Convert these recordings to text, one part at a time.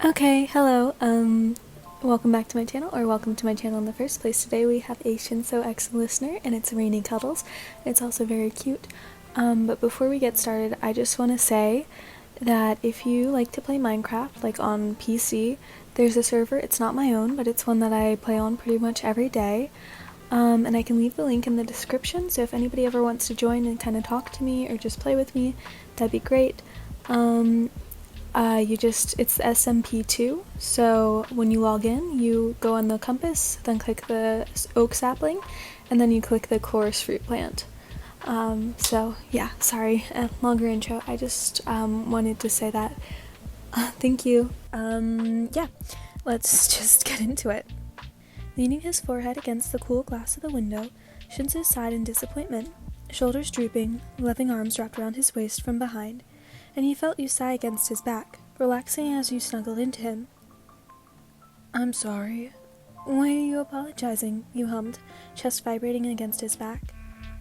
Okay, hello, welcome back to my channel, or welcome to my channel in the first place. Today we have a Shinsou ex-listener, and it's Rainy Cuddles. It's also very cute. But before we get started, I just want to say that if you like to play Minecraft, like on PC, there's a server. It's not my own, but it's one that I play on pretty much every day. And I can leave the link in the description, so if anybody ever wants to join and kind of talk to me or just play with me, that'd be great. It's SMP2, so when you log in, you go on the compass, then click the oak sapling, and then you click the chorus fruit plant. So yeah, sorry, longer intro. I just wanted to say that. Thank you. Yeah, let's just get into it. Leaning his forehead against the cool glass of the window, Shinsou sighed in disappointment, shoulders drooping, loving arms wrapped around his waist from behind, and he felt you sigh against his back, relaxing as you snuggled into him. "I'm sorry." "Why are you apologizing?" you hummed, chest vibrating against his back.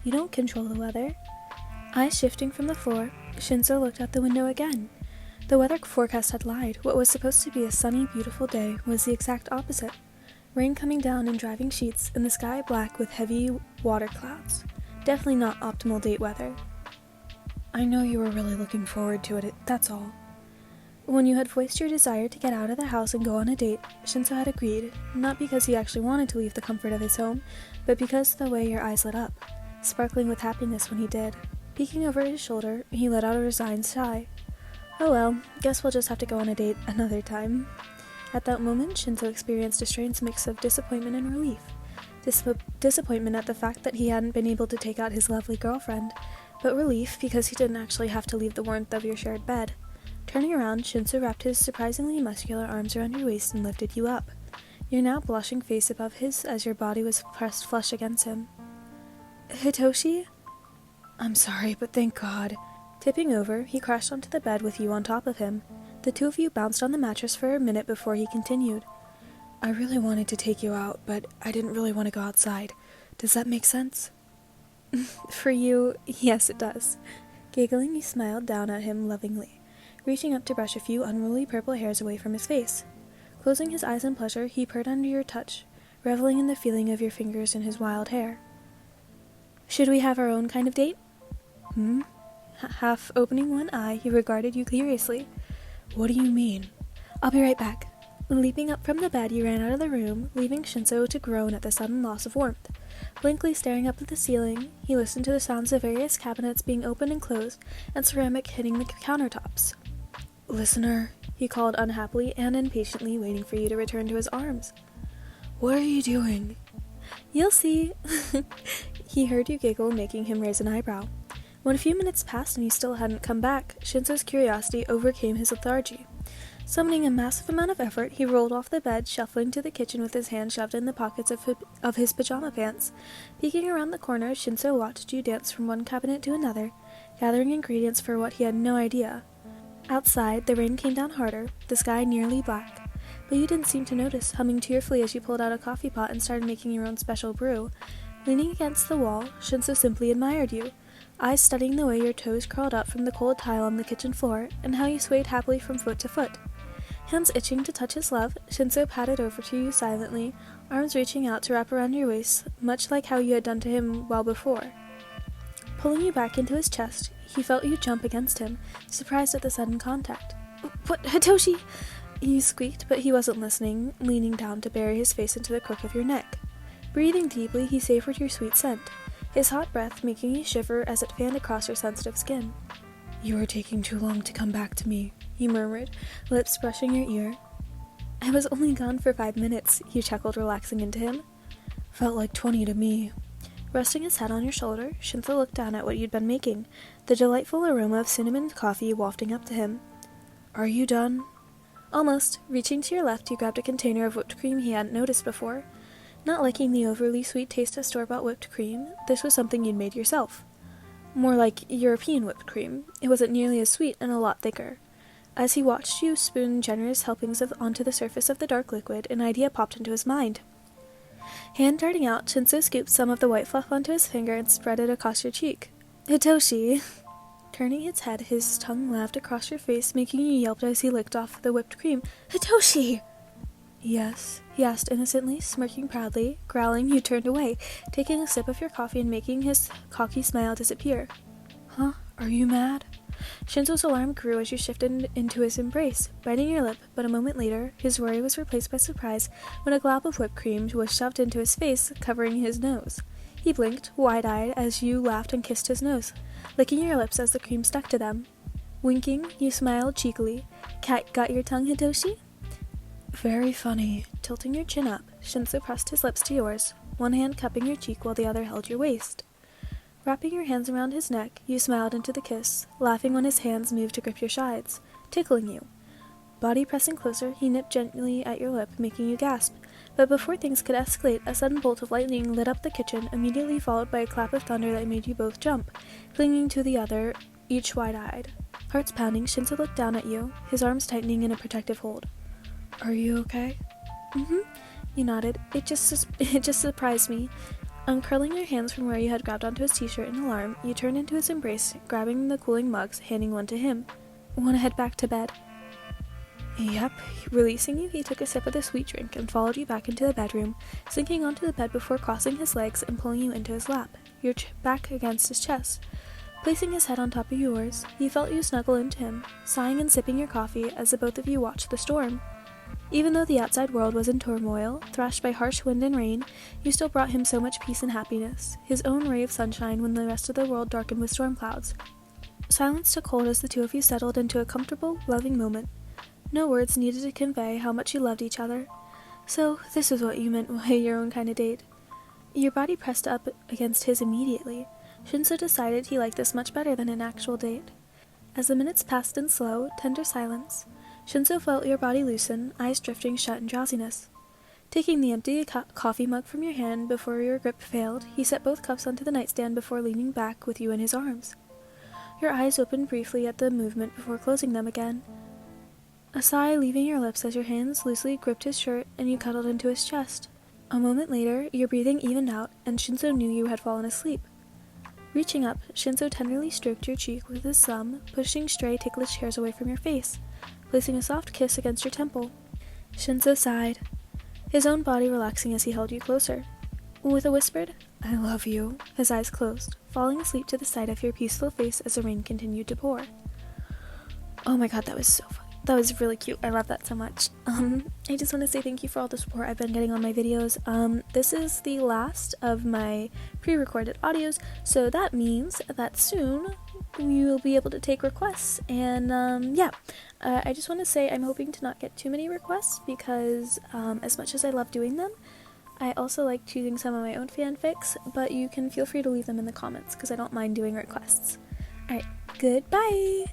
"You don't control the weather." Eyes shifting from the floor, Shinsou looked out the window again. The weather forecast had lied. What was supposed to be a sunny, beautiful day was the exact opposite. Rain coming down in driving sheets, and the sky black with heavy water clouds. Definitely not optimal date weather. "I know you were really looking forward to it, that's all." When you had voiced your desire to get out of the house and go on a date, Shinsou had agreed, not because he actually wanted to leave the comfort of his home, but because of the way your eyes lit up, sparkling with happiness when he did. Peeking over his shoulder, he let out a resigned sigh. "Oh well, guess we'll just have to go on a date another time." At that moment, Shinsou experienced a strange mix of disappointment and relief. Disappointment at the fact that he hadn't been able to take out his lovely girlfriend, but relief because he didn't actually have to leave the warmth of your shared bed. Turning around, Shinsou wrapped his surprisingly muscular arms around your waist and lifted you up, your now blushing face above his as your body was pressed flush against him. "Hitoshi?" "I'm sorry, but thank God." Tipping over, he crashed onto the bed with you on top of him. The two of you bounced on the mattress for a minute before he continued. "I really wanted to take you out, but I didn't really want to go outside. Does that make sense?" "For you, yes it does." Giggling, you smiled down at him lovingly, reaching up to brush a few unruly purple hairs away from his face. Closing his eyes in pleasure, he purred under your touch, reveling in the feeling of your fingers in his wild hair. "Should we have our own kind of date?" Half opening one eye, he regarded you curiously. "What do you mean?" "I'll be right back." Leaping up from the bed, you ran out of the room, leaving Shinsou to groan at the sudden loss of warmth. Blankly staring up at the ceiling, he listened to the sounds of various cabinets being opened and closed, and ceramic hitting the countertops. "Listener," he called unhappily and impatiently, waiting for you to return to his arms. "What are you doing?" "You'll see." He heard you giggle, making him raise an eyebrow. When a few minutes passed and you still hadn't come back, Shinsou's curiosity overcame his lethargy. Summoning a massive amount of effort, he rolled off the bed, shuffling to the kitchen with his hands shoved in the pockets of his pajama pants. Peeking around the corner, Shinsou watched you dance from one cabinet to another, gathering ingredients for what he had no idea. Outside, the rain came down harder, the sky nearly black, but you didn't seem to notice, humming tearfully as you pulled out a coffee pot and started making your own special brew. Leaning against the wall, Shinsou simply admired you, eyes studying the way your toes curled up from the cold tile on the kitchen floor, and how you swayed happily from foot to foot. Hands itching to touch his love, Shinsou patted over to you silently, arms reaching out to wrap around your waist, much like how you had done to him well before. Pulling you back into his chest, he felt you jump against him, surprised at the sudden contact. "What, Hitoshi?" You squeaked, but he wasn't listening, leaning down to bury his face into the crook of your neck. Breathing deeply, he savored your sweet scent, his hot breath making you shiver as it fanned across your sensitive skin. "You are taking too long to come back to me," he murmured, lips brushing your ear. "I was only gone for 5 minutes, you chuckled, relaxing into him. "Felt like 20 to me." Resting his head on your shoulder, Shinsou looked down at what you'd been making, the delightful aroma of cinnamon coffee wafting up to him. "Are you done?" "Almost." Reaching to your left, you grabbed a container of whipped cream he hadn't noticed before. Not liking the overly sweet taste of store-bought whipped cream, this was something you'd made yourself. More like European whipped cream. It wasn't nearly as sweet and a lot thicker. As he watched you spoon generous helpings onto the surface of the dark liquid, an idea popped into his mind. Hand darting out, Shinsou scooped some of the white fluff onto his finger and spread it across your cheek. "Hitoshi!" Turning its head, his tongue laughed across your face, making you yelp as he licked off the whipped cream. Hitoshi! Yes, he asked innocently, smirking proudly. Growling, you turned away, taking a sip of your coffee and making his cocky smile disappear. Huh? Are you mad? Shinsou's alarm grew as you shifted into his embrace, biting your lip, but a moment later, his worry was replaced by surprise when a glob of whipped cream was shoved into his face, covering his nose. He blinked, wide-eyed, as you laughed and kissed his nose, licking your lips as the cream stuck to them. Winking, you smiled cheekily. Got your tongue, Hitoshi? Very funny. Tilting your chin up, Shinsou pressed his lips to yours, one hand cupping your cheek while the other held your waist. Wrapping your hands around his neck, you smiled into the kiss, laughing when his hands moved to grip your sides, tickling you. Body pressing closer, he nipped gently at your lip, making you gasp. But before things could escalate, a sudden bolt of lightning lit up the kitchen, immediately followed by a clap of thunder that made you both jump, clinging to the other, each wide-eyed. Hearts pounding, Shinsou looked down at you, his arms tightening in a protective hold. Are you okay? Mm-hmm. You nodded. It just surprised me. Uncurling your hands from where you had grabbed onto his t-shirt in alarm, you turned into his embrace, grabbing the cooling mugs, handing one to him. Want to head back to bed? Yep. Releasing you, he took a sip of the sweet drink and followed you back into the bedroom, sinking onto the bed before crossing his legs and pulling you into his lap, your back against his chest. Placing his head on top of yours, he felt you snuggle into him, sighing and sipping your coffee as the both of you watched the storm. Even though the outside world was in turmoil, thrashed by harsh wind and rain, you still brought him so much peace and happiness, his own ray of sunshine when the rest of the world darkened with storm clouds. Silence took hold as the two of you settled into a comfortable, loving moment. No words needed to convey how much you loved each other. So, this is what you meant by your own kind of date. Your body pressed up against his immediately. Shinsou decided he liked this much better than an actual date. As the minutes passed in slow, tender silence, Shinsou felt your body loosen, eyes drifting shut in drowsiness. Taking the empty coffee mug from your hand before your grip failed, he set both cups onto the nightstand before leaning back with you in his arms. Your eyes opened briefly at the movement before closing them again. A sigh leaving your lips as your hands loosely gripped his shirt and you cuddled into his chest. A moment later, your breathing evened out and Shinsou knew you had fallen asleep. Reaching up, Shinsou tenderly stroked your cheek with his thumb, pushing stray ticklish hairs away from your face, placing a soft kiss against your temple. Shinsou sighed, his own body relaxing as he held you closer. With a whispered, I love you, his eyes closed, falling asleep to the sight of your peaceful face as the rain continued to pour. Oh my god, that was so fun. That was really cute. I love that so much. I just want to say thank you for all the support I've been getting on my videos. This is the last of my pre-recorded audios, so that means that soon we will be able to take requests. And I just want to say I'm hoping to not get too many requests because as much as I love doing them, I also like choosing some of my own fanfics, but you can feel free to leave them in the comments because I don't mind doing requests. Alright, goodbye!